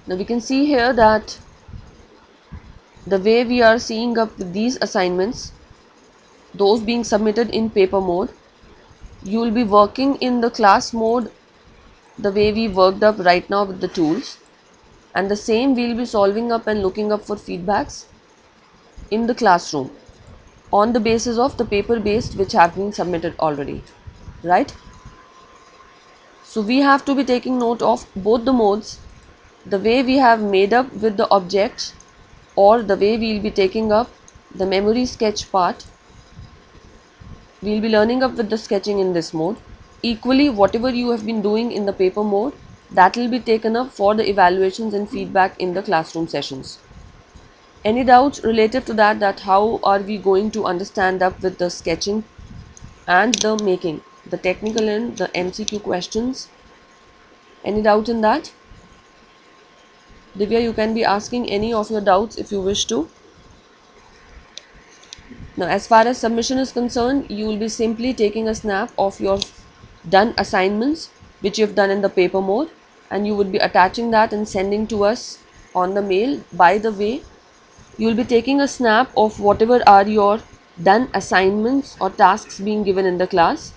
Now we can see here that the way we are seeing up with these assignments, those being submitted in paper mode, you will be working in the class mode the way we worked up right now with the tools, and the same we will be solving up and looking up for feedbacks in the classroom on the basis of the paper based which have been submitted already, right? So we have to be taking note of both the modes, the way we have made up with the objects or the way we will be taking up the memory sketch part. We will be learning up with the sketching in this mode. Equally, whatever you have been doing in the paper mode, that will be taken up for the evaluations and feedback in the classroom sessions. Any doubts related to that how are we going to understand up with the sketching and the making, the technical and the MCQ questions? Any doubt in that? Divya, you can be asking any of your doubts if you wish to. Now, as far as submission is concerned, you will be simply taking a snap of your done assignments which you have done in the paper mode, and you would be attaching that and sending to us on the mail. By the way, you will be taking a snap of whatever are your done assignments or tasks being given in the class,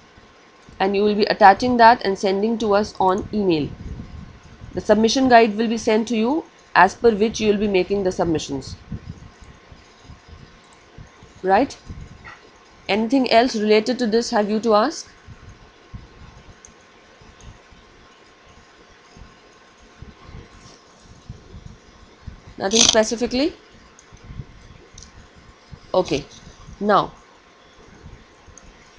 and you will be attaching that and sending to us on email. The submission guide will be sent to you as per which you will be making the submissions. Right? Anything else related to this have you to ask? Nothing specifically? Okay. Now,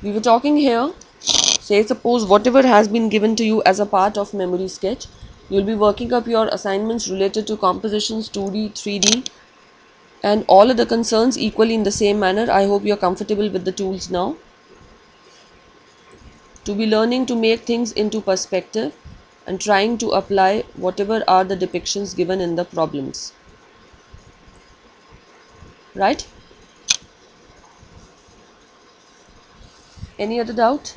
we were talking here, say suppose whatever has been given to you as a part of memory sketch, you will be working up your assignments related to compositions 2D, 3D and all other concerns equally in the same manner. I hope you are comfortable with the tools now. To be learning to make things into perspective and trying to apply whatever are the depictions given in the problems. Right? Any other doubt?